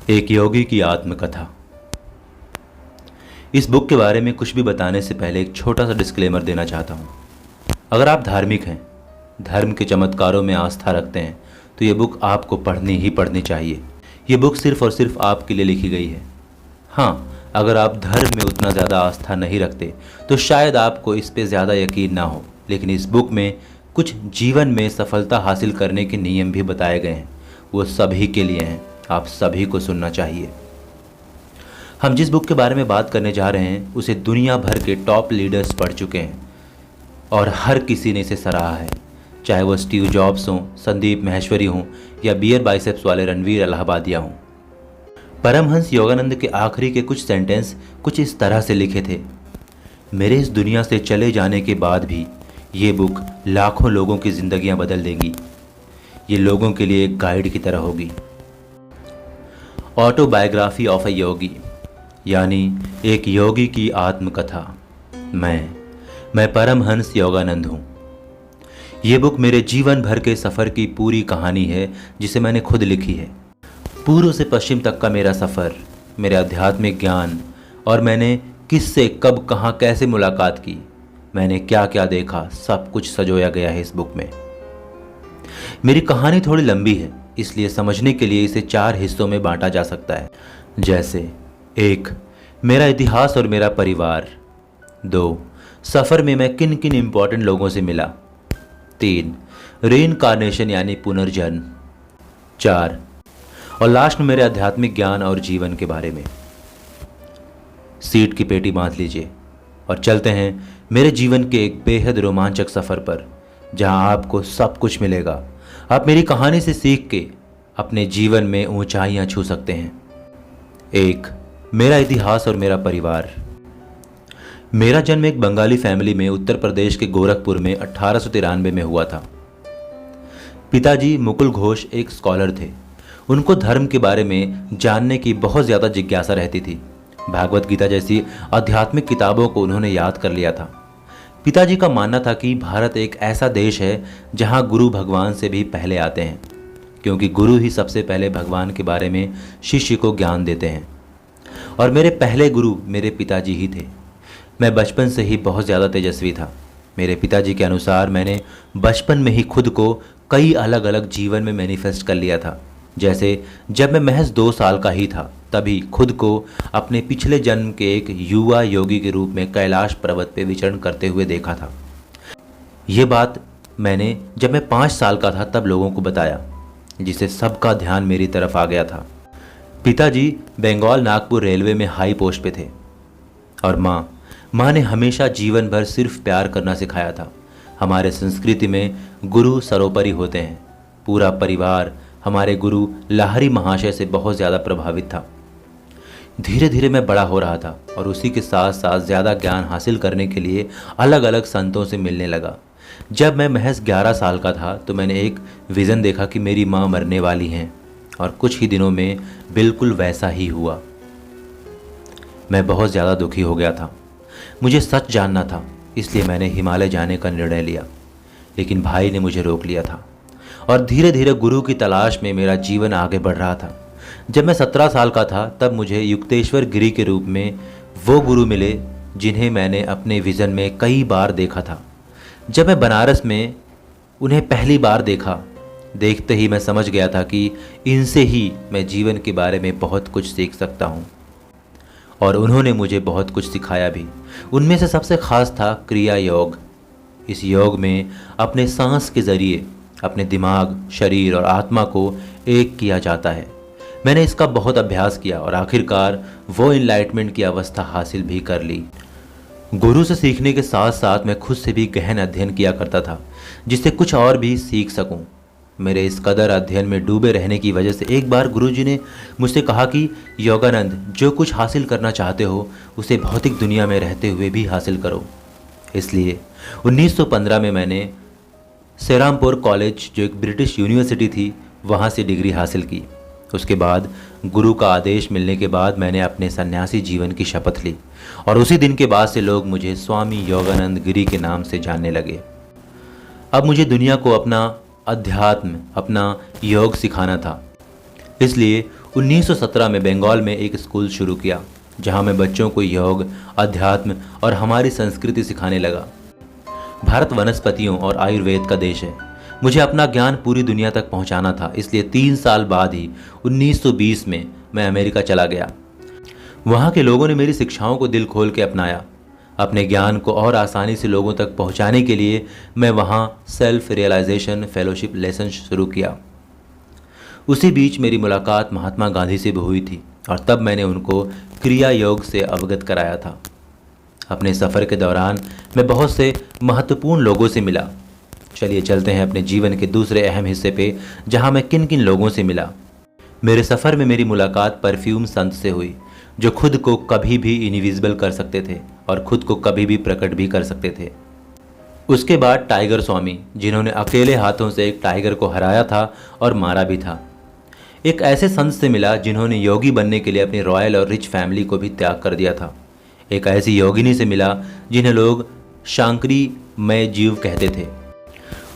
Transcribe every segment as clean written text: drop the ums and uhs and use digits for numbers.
एक योगी की आत्मकथा। इस बुक के बारे में कुछ भी बताने से पहले एक छोटा सा डिस्क्लेमर देना चाहता हूँ। अगर आप धार्मिक हैं, धर्म के चमत्कारों में आस्था रखते हैं, तो ये बुक आपको पढ़नी ही पढ़नी चाहिए। ये बुक सिर्फ और सिर्फ आपके लिए लिखी गई है। हाँ, अगर आप धर्म में उतना ज़्यादा आस्था नहीं रखते तो शायद आपको इस पे ज़्यादा यकीन ना हो, लेकिन इस बुक में कुछ जीवन में सफलता हासिल करने के नियम भी बताए गए हैं। वो सभी के लिए हैं, आप सभी को सुनना चाहिए। हम जिस बुक के बारे में बात करने जा रहे हैं उसे दुनिया भर के टॉप लीडर्स पढ़ चुके हैं और हर किसी ने इसे सराहा है, चाहे वो स्टीव जॉब्स हों, संदीप माहेश्वरी हों या बियर बाइसेप्स वाले रणवीर इलाहाबादिया हों। परमहंस योगानंद के आखिरी के कुछ सेंटेंस कुछ इस तरह से लिखे थे: मेरे इस दुनिया से चले जाने के बाद भी ये बुक लाखों लोगों की ज़िंदगियां बदल देगी। ये लोगों के लिए एक गाइड की तरह होगी। ऑटोबायोग्राफी ऑफ अ योगी, यानी एक योगी की आत्मकथा। मैं परमहंस योगानंद हूँ। ये बुक मेरे जीवन भर के सफ़र की पूरी कहानी है, जिसे मैंने खुद लिखी है। पूर्व से पश्चिम तक का मेरा सफ़र, मेरे आध्यात्मिक ज्ञान और मैंने किससे कब कहाँ कैसे मुलाकात की, मैंने क्या क्या देखा, सब कुछ सजोया गया है इस बुक में। मेरी कहानी थोड़ी लंबी है, इसलिए समझने के लिए इसे 4 हिस्सों में बांटा जा सकता है, जैसे 1. मेरा इतिहास और मेरा परिवार। 2. सफ़र में मैं किन किन इम्पोर्टेंट लोगों से मिला। 3. रीइंकार्नेशन यानी पुनर्जन्म। 4. और लास्ट में मेरे आध्यात्मिक ज्ञान और जीवन के बारे में। सीट की पेटी बांध लीजिए और चलते हैं मेरे जीवन के एक बेहद रोमांचक सफ़र पर, जहां आपको सब कुछ मिलेगा। आप मेरी कहानी से सीख के अपने जीवन में ऊंचाइयां छू सकते हैं। 1. मेरा इतिहास और मेरा परिवार। मेरा जन्म एक बंगाली फैमिली में उत्तर प्रदेश के गोरखपुर में 1893 में हुआ था। पिताजी मुकुल घोष एक स्कॉलर थे। उनको धर्म के बारे में जानने की बहुत ज़्यादा जिज्ञासा रहती थी। भागवत गीता जैसी आध्यात्मिक किताबों को उन्होंने याद कर लिया था। पिताजी का मानना था कि भारत एक ऐसा देश है जहां गुरु भगवान से भी पहले आते हैं, क्योंकि गुरु ही सबसे पहले भगवान के बारे में शिष्य को ज्ञान देते हैं। और मेरे पहले गुरु मेरे पिताजी ही थे। मैं बचपन से ही बहुत ज़्यादा तेजस्वी था। मेरे पिताजी के अनुसार मैंने बचपन में ही खुद को कई अलग अलग जीवन में मैनिफेस्ट कर लिया था। जैसे जब मैं महज 2 साल का ही था, तभी खुद को अपने पिछले जन्म के एक युवा योगी के रूप में कैलाश पर्वत पे विचरण करते हुए देखा था। ये बात मैंने जब मैं 5 साल का था तब लोगों को बताया, जिससे सबका ध्यान मेरी तरफ आ गया था। पिताजी बंगाल नागपुर रेलवे में हाई पोस्ट पे थे और माँ ने हमेशा जीवन भर सिर्फ प्यार करना सिखाया था। हमारे संस्कृति में गुरु सर्वोपरि होते हैं। पूरा परिवार हमारे गुरु लाहरी महाशय से बहुत ज़्यादा प्रभावित था। धीरे धीरे मैं बड़ा हो रहा था और उसी के साथ साथ ज़्यादा ज्ञान हासिल करने के लिए अलग अलग संतों से मिलने लगा। जब मैं महज 11 साल का था तो मैंने एक विज़न देखा कि मेरी माँ मरने वाली हैं, और कुछ ही दिनों में बिल्कुल वैसा ही हुआ। मैं बहुत ज़्यादा दुखी हो गया था। मुझे सच जानना था, इसलिए मैंने हिमालय जाने का निर्णय लिया, लेकिन भाई ने मुझे रोक लिया था। और धीरे धीरे गुरु की तलाश में मेरा जीवन आगे बढ़ रहा था। जब मैं 17 साल का था तब मुझे युक्तेश्वर गिरी के रूप में वो गुरु मिले जिन्हें मैंने अपने विज़न में कई बार देखा था। जब मैं बनारस में उन्हें पहली बार देखा, देखते ही मैं समझ गया था कि इनसे ही मैं जीवन के बारे में बहुत कुछ सीख सकता हूँ, और उन्होंने मुझे बहुत कुछ सिखाया भी। उनमें से सबसे खास था क्रिया योग। इस योग में अपने सांस के ज़रिए अपने दिमाग, शरीर और आत्मा को एक किया जाता है। मैंने इसका बहुत अभ्यास किया और आखिरकार वो इनलाइटमेंट की अवस्था हासिल भी कर ली। गुरु से सीखने के साथ साथ मैं खुद से भी गहन अध्ययन किया करता था, जिससे कुछ और भी सीख सकूं। मेरे इस कदर अध्ययन में डूबे रहने की वजह से एक बार गुरुजी ने मुझसे कहा कि योगानंद, जो कुछ हासिल करना चाहते हो उसे भौतिक दुनिया में रहते हुए भी हासिल करो। इसलिए 1915 में मैंने सेरामपुर कॉलेज, जो एक ब्रिटिश यूनिवर्सिटी थी, वहाँ से डिग्री हासिल की। उसके बाद गुरु का आदेश मिलने के बाद मैंने अपने सन्यासी जीवन की शपथ ली, और उसी दिन के बाद से लोग मुझे स्वामी योगानंद गिरी के नाम से जानने लगे। अब मुझे दुनिया को अपना अध्यात्म, अपना योग सिखाना था। इसलिए 1917 में बंगाल में एक स्कूल शुरू किया जहां मैं बच्चों को योग, अध्यात्म और हमारी संस्कृति सिखाने लगा। भारत वनस्पतियों और आयुर्वेद का देश है। मुझे अपना ज्ञान पूरी दुनिया तक पहुंचाना था, इसलिए 3 साल बाद ही 1920 में मैं अमेरिका चला गया। वहाँ के लोगों ने मेरी शिक्षाओं को दिल खोल के अपनाया। अपने ज्ञान को और आसानी से लोगों तक पहुँचाने के लिए मैं वहाँ सेल्फ रियलाइजेशन फेलोशिप लेसन शुरू किया। उसी बीच मेरी मुलाकात महात्मा गांधी से भी हुई थी और तब मैंने उनको क्रिया योग से अवगत कराया था। अपने सफ़र के दौरान मैं बहुत से महत्वपूर्ण लोगों से मिला। चलिए चलते हैं अपने जीवन के दूसरे अहम हिस्से पे, जहां मैं किन किन लोगों से मिला। मेरे सफ़र में मेरी मुलाकात परफ्यूम संत से हुई, जो खुद को कभी भी इनविजिबल कर सकते थे और खुद को कभी भी प्रकट भी कर सकते थे। उसके बाद टाइगर स्वामी, जिन्होंने अकेले हाथों से एक टाइगर को हराया था और मारा भी था। एक ऐसे संत से मिला जिन्होंने योगी बनने के लिए अपनी रॉयल और रिच फैमिली को भी त्याग कर दिया था। एक ऐसी योगिनी से मिला जिन्हें लोग शांकरी मय जीव कहते थे।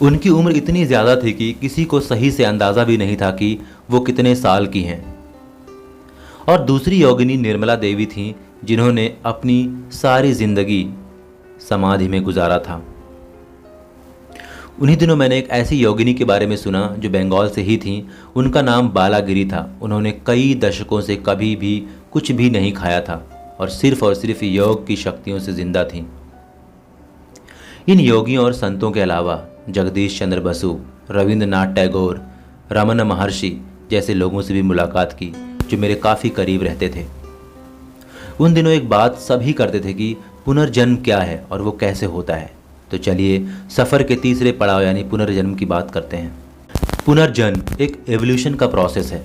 उनकी उम्र इतनी ज़्यादा थी कि किसी को सही से अंदाज़ा भी नहीं था कि वो कितने साल की हैं। और दूसरी योगिनी निर्मला देवी थीं, जिन्होंने अपनी सारी ज़िंदगी समाधि में गुजारा था। उन्हीं दिनों मैंने एक ऐसी योगिनी के बारे में सुना जो बंगाल से ही थीं। उनका नाम बालागिरी था। उन्होंने कई दशकों से कभी भी कुछ भी नहीं खाया था और सिर्फ योग की शक्तियों से जिंदा थीं। इन योगियों और संतों के अलावा जगदीश चंद्र बसु, रविंद्रनाथ टैगोर, रमन महर्षि जैसे लोगों से भी मुलाकात की जो मेरे काफ़ी करीब रहते थे। उन दिनों एक बात सभी करते थे कि पुनर्जन्म क्या है और वो कैसे होता है। तो चलिए सफ़र के तीसरे पड़ाव यानी पुनर्जन्म की बात करते हैं। पुनर्जन्म एक एवोल्यूशन का प्रोसेस है।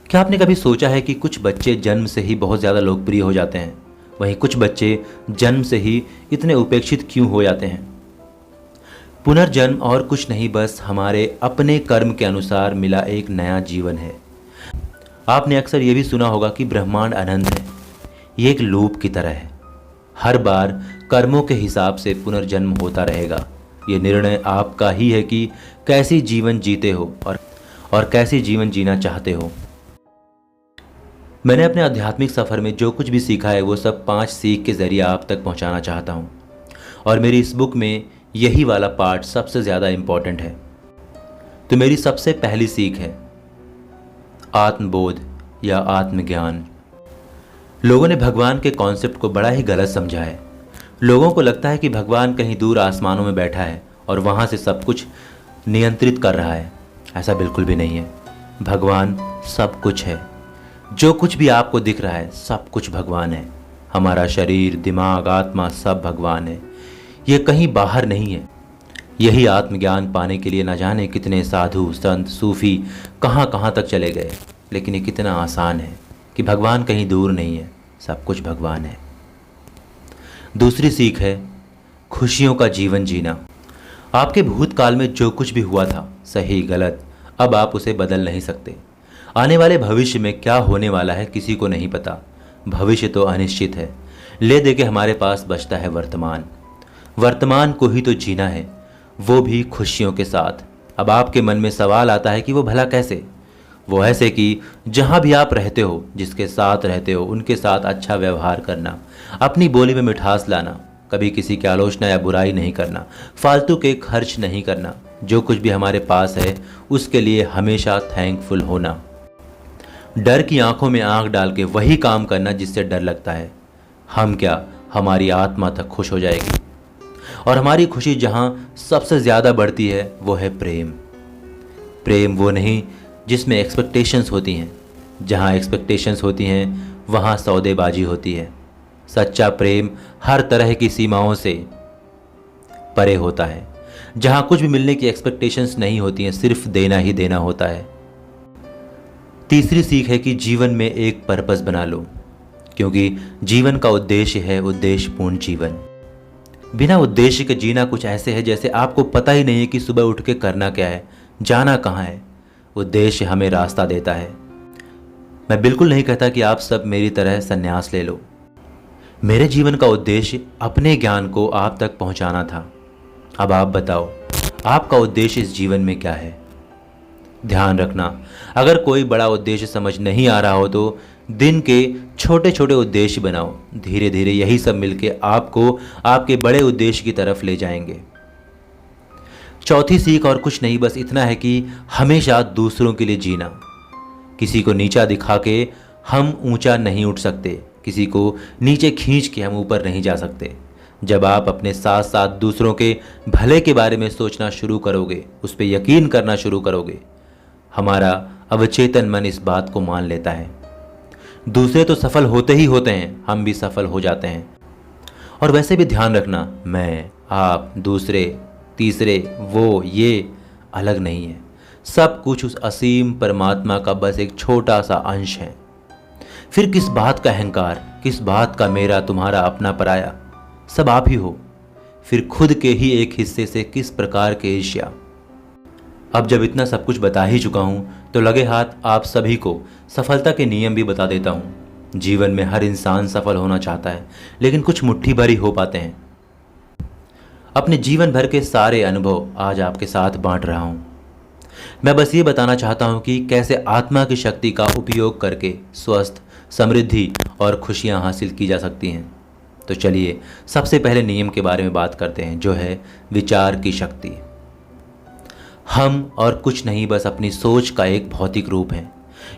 क्या आपने कभी सोचा है कि कुछ बच्चे जन्म से ही बहुत ज़्यादा लोकप्रिय हो जाते हैं, वहीं कुछ बच्चे जन्म से ही इतने उपेक्षित क्यों हो जाते हैं? पुनर्जन्म और कुछ नहीं, बस हमारे अपने कर्म के अनुसार मिला एक नया जीवन है। आपने अक्सर ये भी सुना होगा कि ब्रह्मांड अनंत है। ये एक लूप की तरह है। हर बार कर्मों के हिसाब से पुनर्जन्म होता रहेगा। ये निर्णय आपका ही है कि कैसी जीवन जीते हो और कैसी जीवन जीना चाहते हो। मैंने अपने आध्यात्मिक सफ़र में जो कुछ भी सीखा है वो सब 5 सीख के ज़रिए आप तक पहुंचाना चाहता हूं। और मेरी इस बुक में यही वाला पार्ट सबसे ज़्यादा इम्पॉर्टेंट है। तो मेरी सबसे पहली सीख है आत्मबोध या आत्मज्ञान। लोगों ने भगवान के कॉन्सेप्ट को बड़ा ही गलत समझा है। लोगों को लगता है कि भगवान कहीं दूर आसमानों में बैठा है और वहाँ से सब कुछ नियंत्रित कर रहा है। ऐसा बिल्कुल भी नहीं है। भगवान सब कुछ है। जो कुछ भी आपको दिख रहा है सब कुछ भगवान है। हमारा शरीर, दिमाग, आत्मा सब भगवान है। ये कहीं बाहर नहीं है। यही आत्मज्ञान पाने के लिए न जाने कितने साधु, संत, सूफी कहाँ कहाँ तक चले गए, लेकिन ये कितना आसान है कि भगवान कहीं दूर नहीं है, सब कुछ भगवान है। दूसरी सीख है खुशियों का जीवन जीना। आपके भूतकाल में जो कुछ भी हुआ था, सही गलत, अब आप उसे बदल नहीं सकते। आने वाले भविष्य में क्या होने वाला है किसी को नहीं पता। भविष्य तो अनिश्चित है। ले दे के हमारे पास बचता है वर्तमान। वर्तमान को ही तो जीना है, वो भी खुशियों के साथ। अब आपके मन में सवाल आता है कि वो भला कैसे? वो ऐसे कि जहाँ भी आप रहते हो, जिसके साथ रहते हो, उनके साथ अच्छा व्यवहार करना, अपनी बोली में मिठास लाना, कभी किसी की आलोचना या बुराई नहीं करना, फालतू के खर्च नहीं करना, जो कुछ भी हमारे पास है उसके लिए हमेशा थैंकफुल होना, डर की आंखों में आंख डाल के वही काम करना जिससे डर लगता है। हम क्या, हमारी आत्मा तक खुश हो जाएगी। और हमारी खुशी जहाँ सबसे ज़्यादा बढ़ती है वो है प्रेम। प्रेम वो नहीं जिसमें एक्सपेक्टेशंस होती हैं। जहाँ एक्सपेक्टेशंस होती हैं वहाँ सौदेबाजी होती है। सच्चा प्रेम हर तरह की सीमाओं से परे होता है। जहाँ कुछ भी मिलने की एक्सपेक्टेशंस नहीं होती हैं, सिर्फ देना ही देना होता है। तीसरी सीख है कि जीवन में एक पर्पस बना लो, क्योंकि जीवन का उद्देश्य है उद्देश्यपूर्ण जीवन। बिना उद्देश्य के जीना कुछ ऐसे है जैसे आपको पता ही नहीं है कि सुबह उठ के करना क्या है, जाना कहाँ है। उद्देश्य हमें रास्ता देता है। मैं बिल्कुल नहीं कहता कि आप सब मेरी तरह संन्यास ले लो। मेरे जीवन का उद्देश्य अपने ज्ञान को आप तक पहुंचाना था। अब आप बताओ, आपका उद्देश्य इस जीवन में क्या है? ध्यान रखना, अगर कोई बड़ा उद्देश्य समझ नहीं आ रहा हो तो दिन के छोटे छोटे उद्देश्य बनाओ। धीरे धीरे यही सब मिलके आपको आपके बड़े उद्देश्य की तरफ ले जाएंगे। चौथी सीख और कुछ नहीं, बस इतना है कि हमेशा दूसरों के लिए जीना। किसी को नीचा दिखा के हम ऊंचा नहीं उठ सकते, किसी को नीचे खींच के हम ऊपर नहीं जा सकते। जब आप अपने साथ साथ दूसरों के भले के बारे में सोचना शुरू करोगे, उस पर यकीन करना शुरू करोगे, हमारा अवचेतन मन इस बात को मान लेता है। दूसरे तो सफल होते ही होते हैं, हम भी सफल हो जाते हैं। और वैसे भी ध्यान रखना, मैं, आप, दूसरे, तीसरे, वो, ये अलग नहीं है। सब कुछ उस असीम परमात्मा का बस एक छोटा सा अंश है। फिर किस बात का अहंकार, किस बात का मेरा, तुम्हारा, अपना, पराया, सब आप ही हो। फिर खुद के ही एक हिस्से से किस प्रकार के ईर्ष्या। अब जब इतना सब कुछ बता ही चुका हूं तो लगे हाथ आप सभी को सफलता के नियम भी बता देता हूं। जीवन में हर इंसान सफल होना चाहता है, लेकिन कुछ मुट्ठी भर ही हो पाते हैं। अपने जीवन भर के सारे अनुभव आज आपके साथ बांट रहा हूं। मैं बस ये बताना चाहता हूं कि कैसे आत्मा की शक्ति का उपयोग करके स्वस्थ, समृद्धि और खुशियां हासिल की जा सकती हैं। तो चलिए सबसे पहले नियम के बारे में बात करते हैं, जो है विचार की शक्ति। हम और कुछ नहीं, बस अपनी सोच का एक भौतिक रूप है।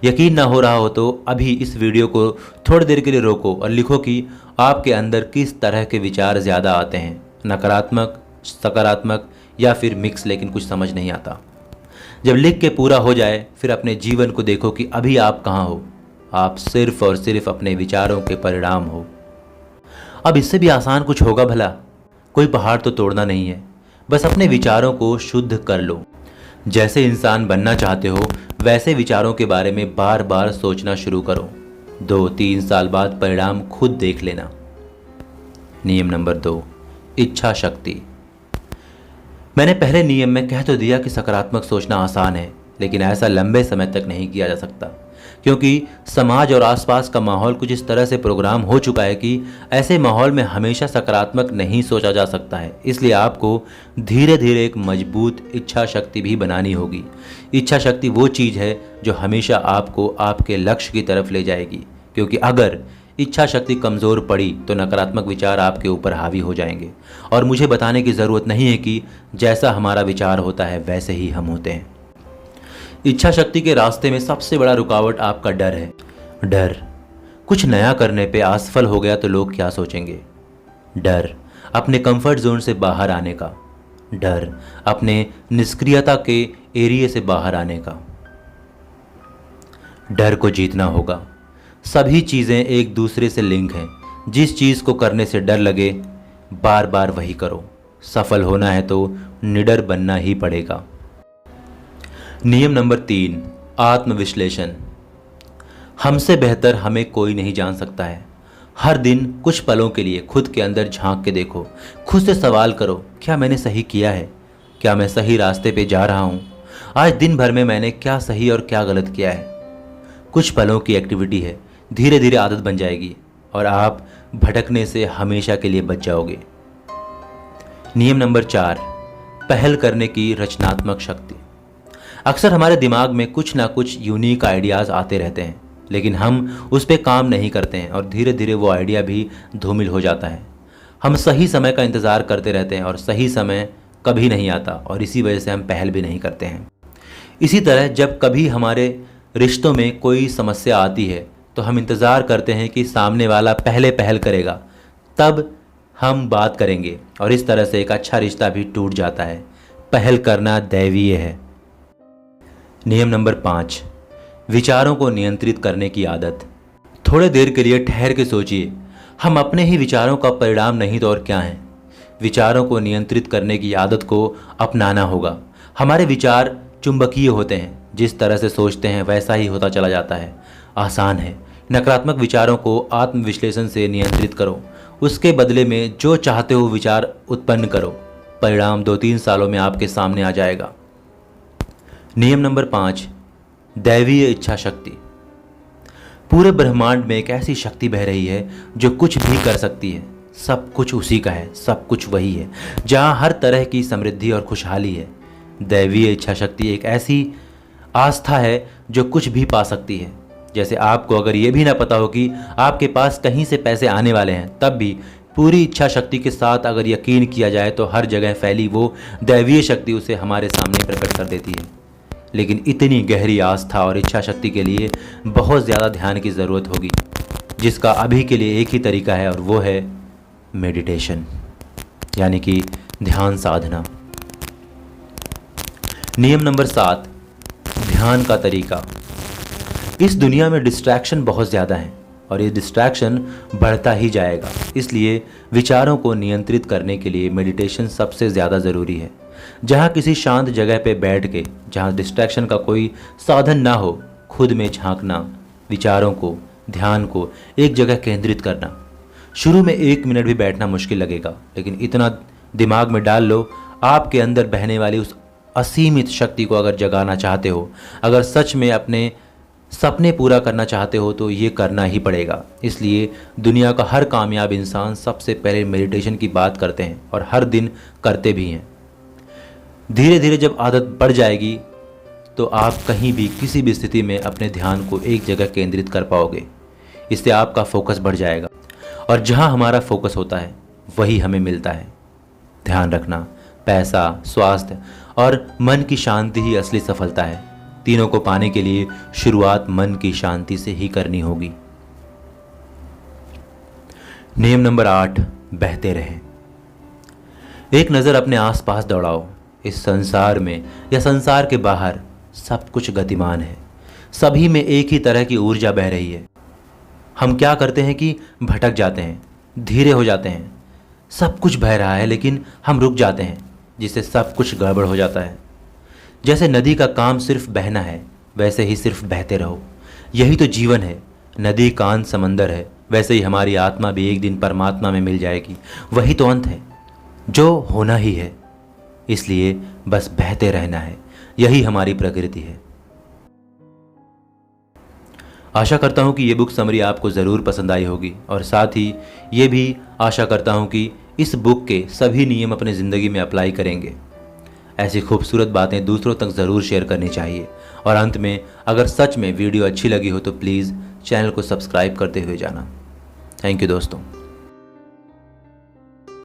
यकीन ना हो रहा हो तो अभी इस वीडियो को थोड़ी देर के लिए रोको और लिखो कि आपके अंदर किस तरह के विचार ज़्यादा आते हैं, नकारात्मक, सकारात्मक या फिर मिक्स, लेकिन कुछ समझ नहीं आता। जब लिख के पूरा हो जाए फिर अपने जीवन को देखो कि अभी आप कहाँ हो। आप सिर्फ और सिर्फ अपने विचारों के परिणाम हो। अब इससे भी आसान कुछ होगा भला? कोई पहाड़ तो तोड़ना नहीं है, बस अपने विचारों को शुद्ध कर लो। जैसे इंसान बनना चाहते हो वैसे विचारों के बारे में बार बार सोचना शुरू करो। 2-3 साल बाद परिणाम खुद देख लेना। नियम नंबर 2, इच्छा शक्ति। मैंने पहले नियम में कह तो दिया कि सकारात्मक सोचना आसान है, लेकिन ऐसा लंबे समय तक नहीं किया जा सकता, क्योंकि समाज और आसपास का माहौल कुछ इस तरह से प्रोग्राम हो चुका है कि ऐसे माहौल में हमेशा सकारात्मक नहीं सोचा जा सकता है। इसलिए आपको धीरे धीरे एक मजबूत इच्छा शक्ति भी बनानी होगी। इच्छा शक्ति वो चीज़ है जो हमेशा आपको आपके लक्ष्य की तरफ ले जाएगी, क्योंकि अगर इच्छा शक्ति कमज़ोर पड़ी तो नकारात्मक विचार आपके ऊपर हावी हो जाएंगे। और मुझे बताने की ज़रूरत नहीं है कि जैसा हमारा विचार होता है वैसे ही हम होते हैं। इच्छा शक्ति के रास्ते में सबसे बड़ा रुकावट आपका डर है। डर, कुछ नया करने पे असफल हो गया तो लोग क्या सोचेंगे। डर, अपने कंफर्ट जोन से बाहर आने का। डर, अपने निष्क्रियता के एरिया से बाहर आने का। डर को जीतना होगा। सभी चीज़ें एक दूसरे से लिंक हैं। जिस चीज़ को करने से डर लगे बार बार वही करो। सफल होना है तो निडर बनना ही पड़ेगा। नियम नंबर 3, आत्मविश्लेषण। हमसे बेहतर हमें कोई नहीं जान सकता है। हर दिन कुछ पलों के लिए खुद के अंदर झांक के देखो। खुद से सवाल करो, क्या मैंने सही किया है? क्या मैं सही रास्ते पे जा रहा हूँ? आज दिन भर में मैंने क्या सही और क्या गलत किया है? कुछ पलों की एक्टिविटी है, धीरे धीरे आदत बन जाएगी और आप भटकने से हमेशा के लिए बच जाओगे। नियम नंबर 4, पहल करने की रचनात्मक शक्ति। अक्सर हमारे दिमाग में कुछ ना कुछ यूनिक आइडियाज़ आते रहते हैं, लेकिन हम उस पर काम नहीं करते हैं और धीरे धीरे वो आइडिया भी धूमिल हो जाता है। हम सही समय का इंतज़ार करते रहते हैं और सही समय कभी नहीं आता, और इसी वजह से हम पहल भी नहीं करते हैं। इसी तरह जब कभी हमारे रिश्तों में कोई समस्या आती है तो हम इंतज़ार करते हैं कि सामने वाला पहले पहल करेगा, तब हम बात करेंगे, और इस तरह से एक अच्छा रिश्ता भी टूट जाता है। पहल करना दैवीय है। नियम नंबर 5, विचारों को नियंत्रित करने की आदत। थोड़े देर के लिए ठहर के सोचिए, हम अपने ही विचारों का परिणाम नहीं तो और क्या हैं। विचारों को नियंत्रित करने की आदत को अपनाना होगा। हमारे विचार चुंबकीय होते हैं, जिस तरह से सोचते हैं वैसा ही होता चला जाता है। आसान है। नकारात्मक विचारों को आत्मविश्लेषण से नियंत्रित करो। उसके बदले में जो चाहते हो विचार उत्पन्न करो। परिणाम 2-3 सालों में आपके सामने आ जाएगा। नियम नंबर 5, दैवीय इच्छा शक्ति। पूरे ब्रह्मांड में एक ऐसी शक्ति बह रही है जो कुछ भी कर सकती है। सब कुछ उसी का है, सब कुछ वही है, जहाँ हर तरह की समृद्धि और खुशहाली है। दैवीय इच्छा शक्ति एक ऐसी आस्था है जो कुछ भी पा सकती है। जैसे आपको अगर ये भी ना पता हो कि आपके पास कहीं से पैसे आने वाले हैं, तब भी पूरी इच्छा शक्ति के साथ अगर यकीन किया जाए तो हर जगह फैली वो दैवीय शक्ति उसे हमारे सामने प्रकट कर देती है। लेकिन इतनी गहरी आस्था और इच्छा शक्ति के लिए बहुत ज़्यादा ध्यान की ज़रूरत होगी, जिसका अभी के लिए एक ही तरीका है और वो है मेडिटेशन, यानी कि ध्यान साधना। नियम नंबर 7, ध्यान का तरीका। इस दुनिया में डिस्ट्रैक्शन बहुत ज़्यादा है और ये डिस्ट्रैक्शन बढ़ता ही जाएगा। इसलिए विचारों को नियंत्रित करने के लिए मेडिटेशन सबसे ज़्यादा ज़रूरी है। जहाँ किसी शांत जगह पे बैठ के, जहाँ डिस्ट्रैक्शन का कोई साधन ना हो, खुद में झांकना, विचारों को, ध्यान को एक जगह केंद्रित करना। शुरू में 1 मिनट भी बैठना मुश्किल लगेगा, लेकिन इतना दिमाग में डाल लो, आपके अंदर बहने वाली उस असीमित शक्ति को अगर जगाना चाहते हो, अगर सच में अपने सपने पूरा करना चाहते हो, तो ये करना ही पड़ेगा। इसलिए दुनिया का हर कामयाब इंसान सबसे पहले मेडिटेशन की बात करते हैं और हर दिन करते भी हैं। धीरे धीरे जब आदत बढ़ जाएगी तो आप कहीं भी किसी भी स्थिति में अपने ध्यान को एक जगह केंद्रित कर पाओगे। इससे आपका फोकस बढ़ जाएगा और जहाँ हमारा फोकस होता है वही हमें मिलता है। ध्यान रखना, पैसा, स्वास्थ्य और मन की शांति ही असली सफलता है। तीनों को पाने के लिए शुरुआत मन की शांति से ही करनी होगी। नियम नंबर 8, बहते रहें। एक नज़र अपने आसपास दौड़ाओ। इस संसार में या संसार के बाहर सब कुछ गतिमान है। सभी में एक ही तरह की ऊर्जा बह रही है। हम क्या करते हैं कि भटक जाते हैं, धीरे हो जाते हैं। सब कुछ बह रहा है लेकिन हम रुक जाते हैं, जिससे सब कुछ गड़बड़ हो जाता है। जैसे नदी का काम सिर्फ बहना है, वैसे ही सिर्फ बहते रहो। यही तो जीवन है। नदी कांत समंदर है, वैसे ही हमारी आत्मा भी एक दिन परमात्मा में मिल जाएगी। वही तो अंत है, जो होना ही है। इसलिए बस बहते रहना है, यही हमारी प्रकृति है। आशा करता हूँ कि ये बुक समरी आपको ज़रूर पसंद आई होगी और साथ ही ये भी आशा करता हूँ कि इस बुक के सभी नियम अपनी ज़िंदगी में अप्लाई करेंगे। ऐसी खूबसूरत बातें दूसरों तक ज़रूर शेयर करनी चाहिए। और अंत में, अगर सच में वीडियो अच्छी लगी हो तो प्लीज़ चैनल को सब्सक्राइब करते हुए जाना। थैंक यू दोस्तों।